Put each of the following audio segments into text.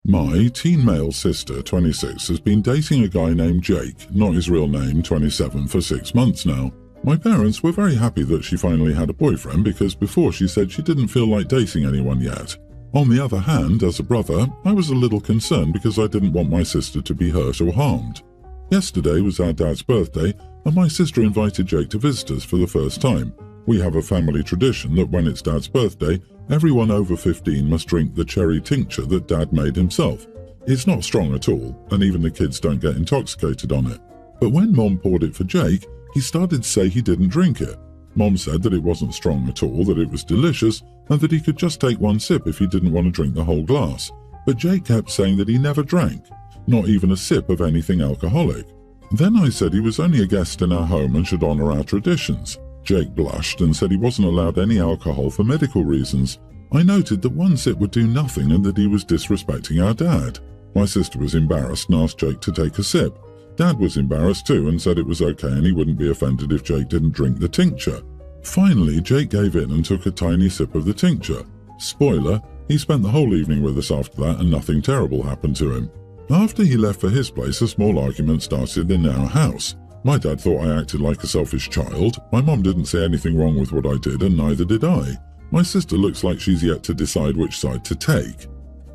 My teen male sister, 26, has been dating a guy named Jake, not his real name, 27, for 6 months now. My parents were very happy that she finally had a boyfriend because before she said she didn't feel like dating anyone yet. On the other hand, as a brother, I was a little concerned because I didn't want my sister to be hurt or harmed. Yesterday was our dad's birthday, and my sister invited Jake to visit us for the first time. We have a family tradition that when it's Dad's birthday, everyone over 15 must drink the cherry tincture that Dad made himself. It's not strong at all, and even the kids don't get intoxicated on it. But when Mom poured it for Jake, he started to say he didn't drink it. Mom said that it wasn't strong at all, that it was delicious, and that he could just take one sip if he didn't want to drink the whole glass. But Jake kept saying that he never drank, not even a sip of anything alcoholic. Then I said he was only a guest in our home and should honor our traditions. Jake blushed and said he wasn't allowed any alcohol for medical reasons. I noted that one sip would do nothing and that he was disrespecting our dad. My sister was embarrassed and asked Jake to take a sip. Dad was embarrassed too and said it was okay and he wouldn't be offended if Jake didn't drink the tincture. Finally, Jake gave in and took a tiny sip of the tincture. Spoiler, he spent the whole evening with us after that and nothing terrible happened to him. After he left for his place, a small argument started in our house. My dad thought I acted like a selfish child. My mom didn't say anything wrong with what I did, and neither did I. My sister looks like she's yet to decide which side to take.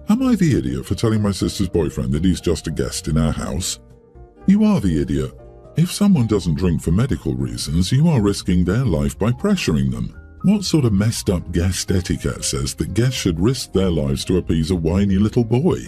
Am I the idiot for telling my sister's boyfriend that he's just a guest in our house? You are the idiot. If someone doesn't drink for medical reasons, you are risking their life by pressuring them. What sort of messed up guest etiquette says that guests should risk their lives to appease a whiny little boy?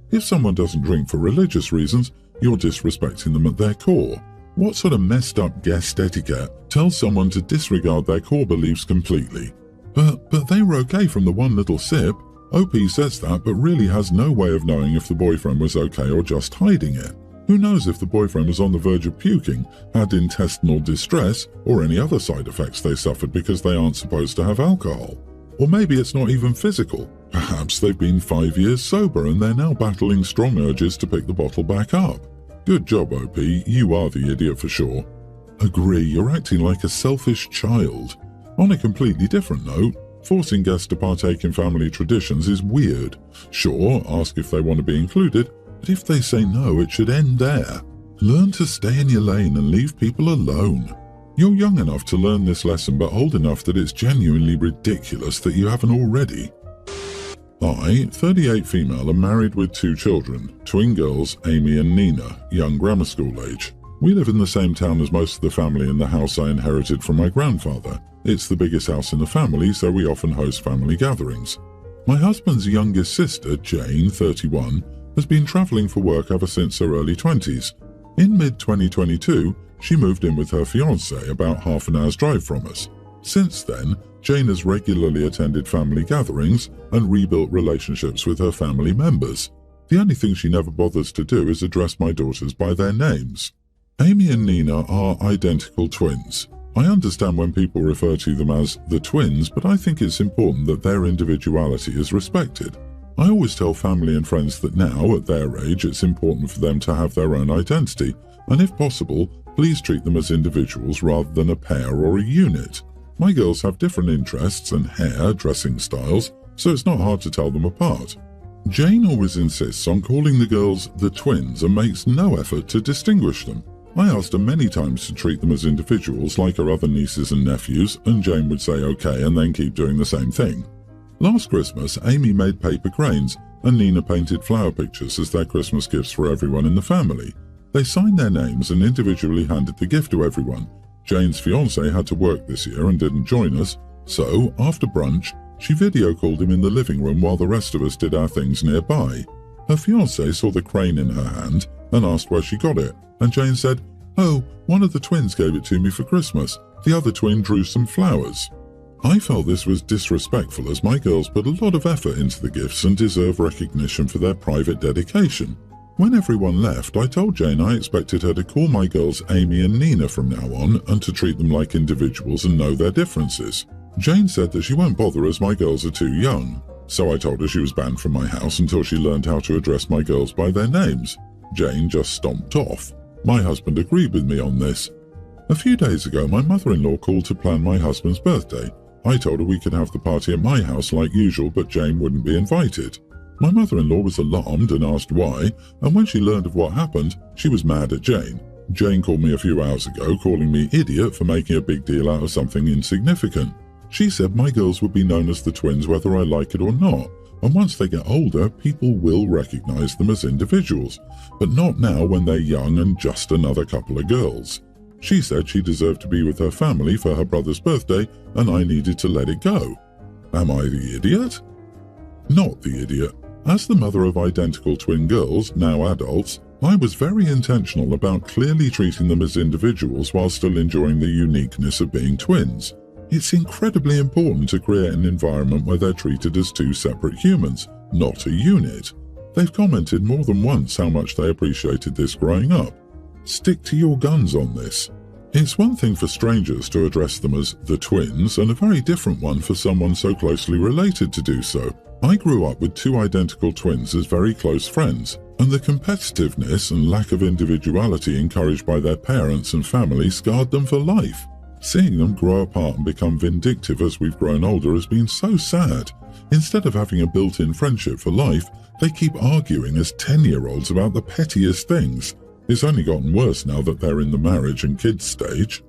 If someone doesn't drink for religious reasons, you're disrespecting them at their core. What sort of messed up guest etiquette tells someone to disregard their core beliefs completely? But they were okay from the one little sip. OP says that but really has no way of knowing if the boyfriend was okay or just hiding it. Who knows if the boyfriend was on the verge of puking, had intestinal distress, or any other side effects they suffered because they aren't supposed to have alcohol. Or maybe it's not even physical. Perhaps they've been 5 years sober and they're now battling strong urges to pick the bottle back up. Good job, OP, you are the idiot for sure. Agree, you're acting like a selfish child. On a completely different note, forcing guests to partake in family traditions is weird. Sure, ask if they want to be included, but if they say no, it should end there. Learn to stay in your lane and leave people alone. You're young enough to learn this lesson, but old enough that it's genuinely ridiculous that you haven't already. I, 38 female, am married with 2 children, twin girls, Amy and Nina, young grammar school age. We live in the same town as most of the family in the house I inherited from my grandfather. It's the biggest house in the family, so we often host family gatherings. My husband's youngest sister, Jane, 31, has been traveling for work ever since her early 20s. In mid-2022, she moved in with her fiancé about half an hour's drive from us. Since then, Jane has regularly attended family gatherings and rebuilt relationships with her family members. The only thing she never bothers to do is address my daughters by their names. Amy and Nina are identical twins. I understand when people refer to them as the twins, but I think it's important that their individuality is respected. I always tell family and friends that now, at their age, it's important for them to have their own identity, and if possible, please treat them as individuals rather than a pair or a unit. My girls have different interests and hair, dressing styles, so it's not hard to tell them apart. Jane always insists on calling the girls the twins and makes no effort to distinguish them. I asked her many times to treat them as individuals like her other nieces and nephews, and Jane would say okay and then keep doing the same thing. Last Christmas, Amy made paper cranes and Nina painted flower pictures as their Christmas gifts for everyone in the family. They signed their names and individually handed the gift to everyone. Jane's fiancé had to work this year and didn't join us, so after brunch, she video called him in the living room while the rest of us did our things nearby. Her fiancé saw the crane in her hand and asked where she got it, and Jane said, "Oh, one of the twins gave it to me for Christmas. The other twin drew some flowers." I felt this was disrespectful as my girls put a lot of effort into the gifts and deserve recognition for their private dedication. When everyone left, I told Jane I expected her to call my girls Amy and Nina from now on and to treat them like individuals and know their differences. Jane said that she won't bother as my girls are too young, so I told her she was banned from my house until she learned how to address my girls by their names. Jane just stomped off. My husband agreed with me on this. A few days ago, my mother-in-law called to plan my husband's birthday. I told her we could have the party at my house like usual, but Jane wouldn't be invited. My mother-in-law was alarmed and asked why, and when she learned of what happened, she was mad at Jane. Jane called me a few hours ago, calling me idiot for making a big deal out of something insignificant. She said my girls would be known as the twins whether I like it or not, and once they get older, people will recognize them as individuals, but not now when they're young and just another couple of girls. She said she deserved to be with her family for her brother's birthday, and I needed to let it go. Am I the idiot? Not the idiot. As the mother of identical twin girls, now adults, I was very intentional about clearly treating them as individuals while still enjoying the uniqueness of being twins. It's incredibly important to create an environment where they're treated as two separate humans, not a unit. They've commented more than once how much they appreciated this growing up. Stick to your guns on this. It's one thing for strangers to address them as the twins, and a very different one for someone so closely related to do so. I grew up with two identical twins as very close friends, and the competitiveness and lack of individuality encouraged by their parents and family scarred them for life. Seeing them grow apart and become vindictive as we've grown older has been so sad. Instead of having a built-in friendship for life, they keep arguing as 10-year-olds about the pettiest things. It's only gotten worse now that they're in the marriage and kids stage.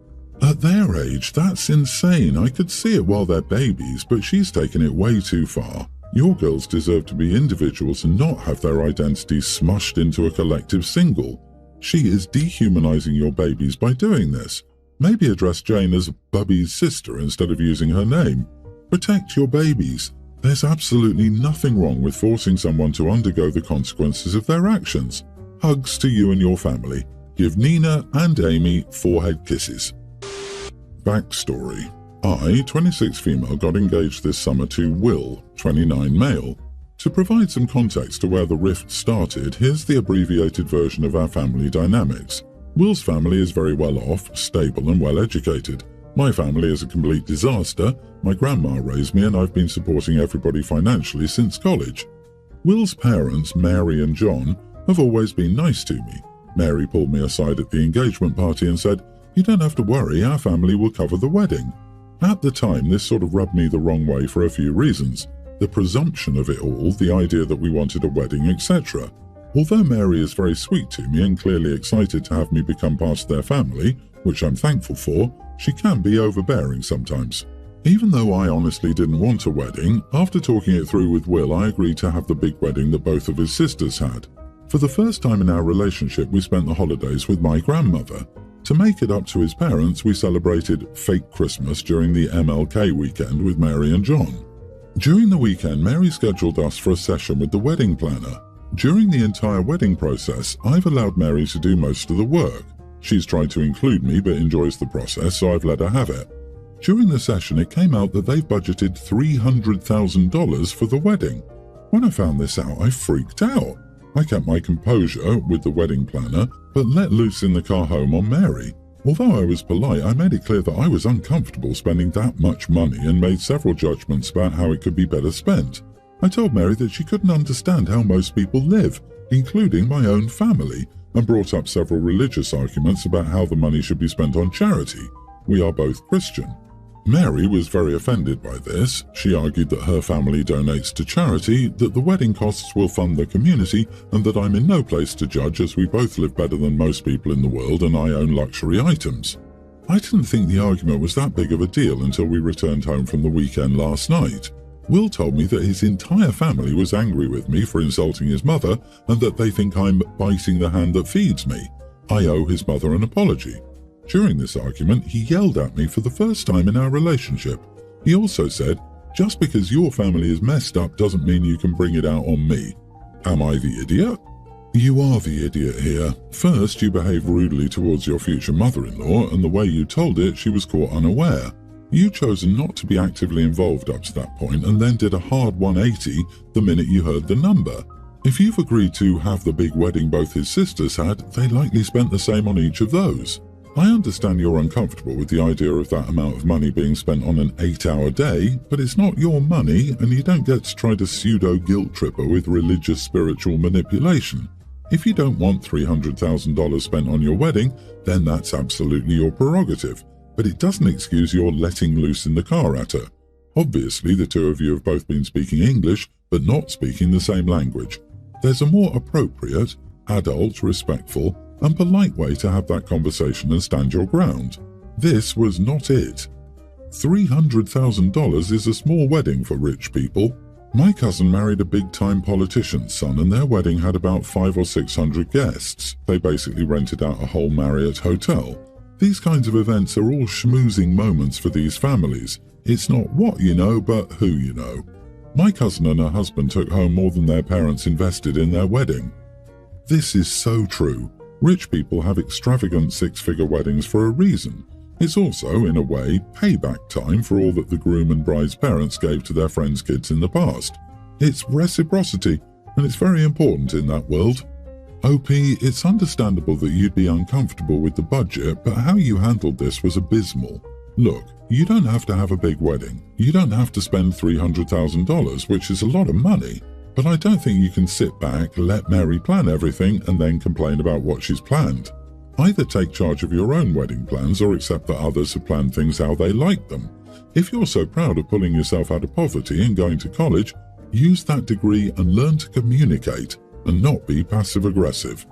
At their age, that's insane. I could see it while they're babies, but she's taken it way too far. Your girls deserve to be individuals and not have their identities smushed into a collective single. She is dehumanizing your babies by doing this. Maybe address Jane as Bubby's sister instead of using her name. Protect your babies. There's absolutely nothing wrong with forcing someone to undergo the consequences of their actions. Hugs to you and your family. Give Nina and Amy forehead kisses. Backstory. I, 26 female, got engaged this summer to Will, 29 male. To provide some context to where the rift started, here's the abbreviated version of our family dynamics. Will's family is very well off, stable and well educated. My family is a complete disaster. My grandma raised me and I've been supporting everybody financially since college. Will's parents, Mary and John, have always been nice to me. Mary pulled me aside at the engagement party and said, "You don't have to worry, our family will cover the wedding." At the time, this sort of rubbed me the wrong way for a few reasons. The presumption of it all, the idea that we wanted a wedding, etc. Although Mary is very sweet to me and clearly excited to have me become part of their family, which I'm thankful for, she can be overbearing sometimes. Even though I honestly didn't want a wedding, after talking it through with Will, I agreed to have the big wedding that both of his sisters had. For the first time in our relationship, we spent the holidays with my grandmother. To make it up to his parents, we celebrated fake Christmas during the MLK weekend with Mary and John. During the weekend, Mary scheduled us for a session with the wedding planner. During the entire wedding process, I've allowed Mary to do most of the work. She's tried to include me but enjoys the process, so I've let her have it. During the session, it came out that they've budgeted $300,000 for the wedding. When I found this out, I freaked out. I kept my composure with the wedding planner, but let loose in the car home on Mary. Although I was polite, I made it clear that I was uncomfortable spending that much money and made several judgments about how it could be better spent. I told Mary that she couldn't understand how most people live, including my own family, and brought up several religious arguments about how the money should be spent on charity. We are both Christian. Mary was very offended by this. She argued that her family donates to charity, that the wedding costs will fund the community, and that I'm in no place to judge as we both live better than most people in the world and I own luxury items. I didn't think the argument was that big of a deal until we returned home from the weekend last night. Will told me that his entire family was angry with me for insulting his mother and that they think I'm biting the hand that feeds me. I owe his mother an apology. During this argument, he yelled at me for the first time in our relationship. He also said, "Just because your family is messed up doesn't mean you can bring it out on me." Am I the idiot? You are the idiot here. First, you behaved rudely towards your future mother-in-law, and the way you told it, she was caught unaware. You chose not to be actively involved up to that point and then did a hard 180 the minute you heard the number. If you've agreed to have the big wedding both his sisters had, they likely spent the same on each of those. I understand you're uncomfortable with the idea of that amount of money being spent on an 8-hour day, but it's not your money and you don't get to try to pseudo-guilt trip her with religious spiritual manipulation. If you don't want $300,000 spent on your wedding, then that's absolutely your prerogative, but it doesn't excuse your letting loose in the car at her. Obviously, the two of you have both been speaking English, but not speaking the same language. There's a more appropriate, adult, respectful, and polite way to have that conversation and stand your ground. This was not it. $300,000 is a small wedding for rich people. My cousin married a big-time politician's son, and their wedding had about 500 or 600 guests. They basically rented out a whole Marriott hotel. These kinds of events are all schmoozing moments for these families. It's not what you know, but who you know. My cousin and her husband took home more than their parents invested in their wedding. This is so true. Rich people have extravagant six-figure weddings for a reason. It's also, in a way, payback time for all that the groom and bride's parents gave to their friends' kids in the past. It's reciprocity, and it's very important in that world. OP, it's understandable that you'd be uncomfortable with the budget, but how you handled this was abysmal. Look, you don't have to have a big wedding. You don't have to spend $300,000, which is a lot of money. But I don't think you can sit back, let Mary plan everything, and then complain about what she's planned. Either take charge of your own wedding plans or accept that others have planned things how they like them. If you're so proud of pulling yourself out of poverty and going to college, use that degree and learn to communicate and not be passive-aggressive.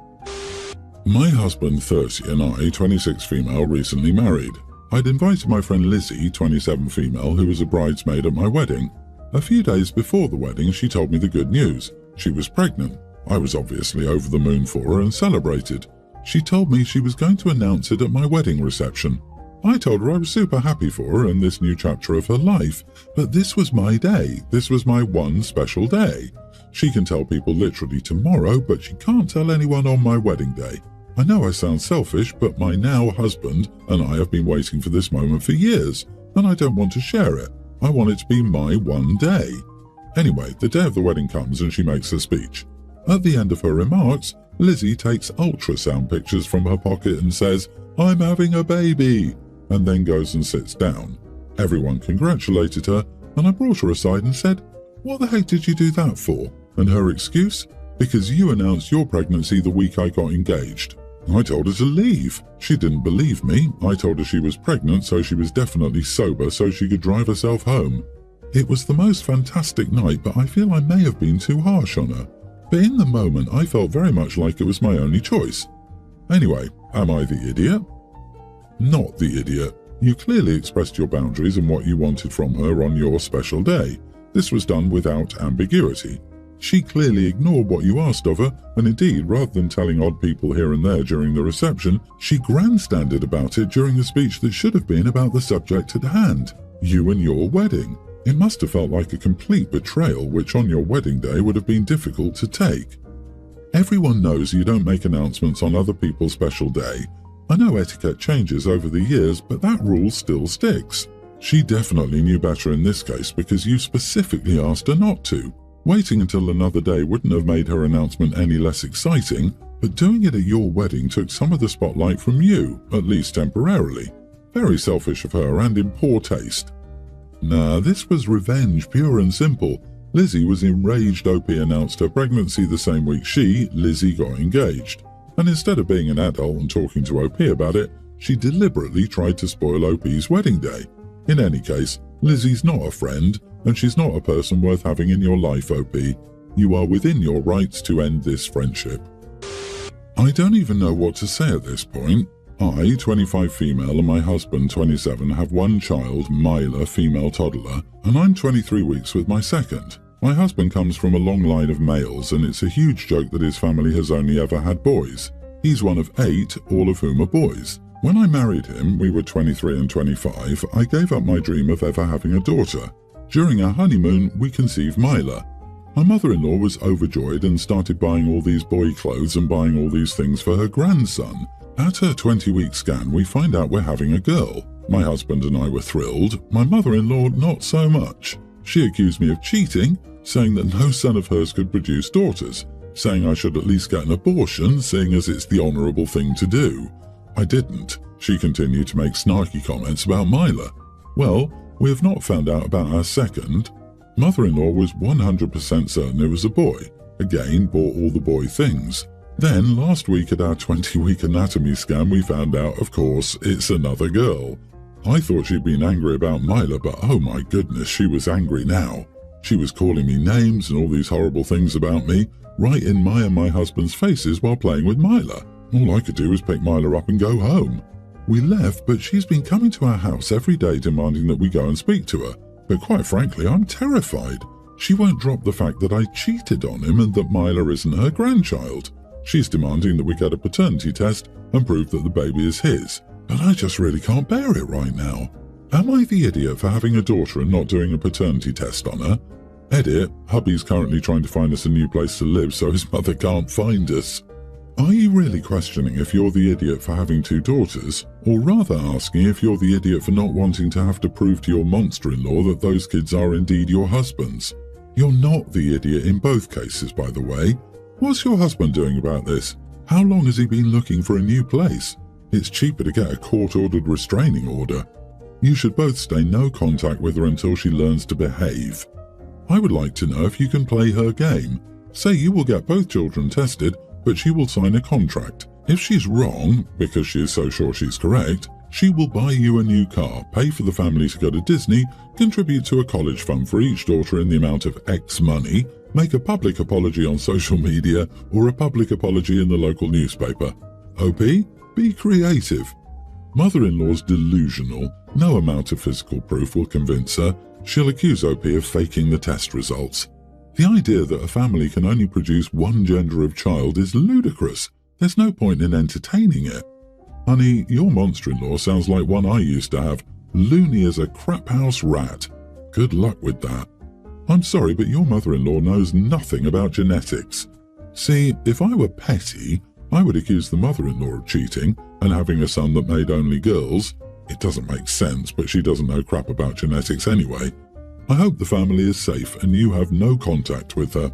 My husband, 30, and I, 26 female, recently married. I'd invited my friend Lizzie, 27 female, who was a bridesmaid at my wedding. A few days before the wedding, she told me the good news. She was pregnant. I was obviously over the moon for her and celebrated. She told me she was going to announce it at my wedding reception. I told her I was super happy for her and this new chapter of her life, but this was my day. This was my one special day. She can tell people literally tomorrow, but she can't tell anyone on my wedding day. I know I sound selfish, but my now husband and I have been waiting for this moment for years, and I don't want to share it. I want it to be my one day. Anyway, the day of the wedding comes and she makes her speech. At the end of her remarks, Lizzie takes ultrasound pictures from her pocket and says, "I'm having a baby," and then goes and sits down. Everyone congratulated her, and I brought her aside and said, "What the heck did you do that for?" And her excuse? "Because you announced your pregnancy the week I got engaged." I told her to leave. She didn't believe me. I told her she was pregnant, so she was definitely sober so she could drive herself home. It was the most fantastic night, but I feel I may have been too harsh on her. But in the moment, I felt very much like it was my only choice. Anyway, am I the idiot? Not the idiot. You clearly expressed your boundaries and what you wanted from her on your special day. This was done without ambiguity. She clearly ignored what you asked of her, and indeed, rather than telling odd people here and there during the reception, she grandstanded about it during a speech that should have been about the subject at hand, you and your wedding. It must have felt like a complete betrayal, which on your wedding day would have been difficult to take. Everyone knows you don't make announcements on other people's special day. I know etiquette changes over the years, but that rule still sticks. She definitely knew better in this case because you specifically asked her not to. Waiting until another day wouldn't have made her announcement any less exciting, but doing it at your wedding took some of the spotlight from you, at least temporarily. Very selfish of her and in poor taste. Nah, this was revenge, pure and simple. Lizzie was enraged OP announced her pregnancy the same week she, Lizzie, got engaged. And instead of being an adult and talking to OP about it, she deliberately tried to spoil OP's wedding day. In any case, Lizzie's not a friend, and she's not a person worth having in your life, OP. You are within your rights to end this friendship. I don't even know what to say at this point. I, 25 female, and my husband, 27, have one child, Myla, female toddler, and I'm 23 weeks with my second. My husband comes from a long line of males, and it's a huge joke that his family has only ever had boys. He's one of 8, all of whom are boys. When I married him, we were 23 and 25, I gave up my dream of ever having a daughter. During our honeymoon, we conceived Myla. My mother-in-law was overjoyed and started buying all these boy clothes and buying all these things for her grandson. At her 20-week scan, we find out we're having a girl. My husband and I were thrilled. My mother-in-law, not so much. She accused me of cheating, saying that no son of hers could produce daughters, saying I should at least get an abortion, seeing as it's the honourable thing to do. I didn't. She continued to make snarky comments about Myla. Well, we have not found out about our second. Mother-in-law was 100% certain it was a boy. Again, bought all the boy things. Then, last week at our 20-week anatomy scan, we found out, of course, it's another girl. I thought she'd been angry about Myla, but oh my goodness, she was angry now. She was calling me names and all these horrible things about me, right in my and my husband's faces while playing with Mila. All I could do was pick Mila up and go home. We left, but she's been coming to our house every day demanding that we go and speak to her. But quite frankly, I'm terrified. She won't drop the fact that I cheated on him and that Mila isn't her grandchild. She's demanding that we get a paternity test and prove that the baby is his. But I just really can't bear it right now. Am I the idiot for having a daughter and not doing a paternity test on her? Edit, hubby's currently trying to find us a new place to live so his mother can't find us. Are you really questioning if you're the idiot for having 2 daughters, or rather asking if you're the idiot for not wanting to have to prove to your monster-in-law that those kids are indeed your husband's? You're not the idiot in both cases, by the way. What's your husband doing about this? How long has he been looking for a new place? It's cheaper to get a court-ordered restraining order. You should both stay no contact with her until she learns to behave. I would like to know if you can play her game. Say you will get both children tested, but she will sign a contract. If she's wrong, because she is so sure she's correct, she will buy you a new car, pay for the family to go to Disney, contribute to a college fund for each daughter in the amount of X money, make a public apology on social media, or a public apology in the local newspaper. OP? Be creative. Mother-in-law's delusional. No amount of physical proof will convince her. She'll accuse OP of faking the test results. The idea that a family can only produce one gender of child is ludicrous. There's no point in entertaining it. Honey, your monster-in-law sounds like one I used to have, loony as a crap house rat. Good luck with that. I'm sorry, but your mother-in-law knows nothing about genetics. See, if I were petty, I would accuse the mother-in-law of cheating and having a son that made only girls. It doesn't make sense, but she doesn't know crap about genetics anyway. I hope the family is safe and you have no contact with her.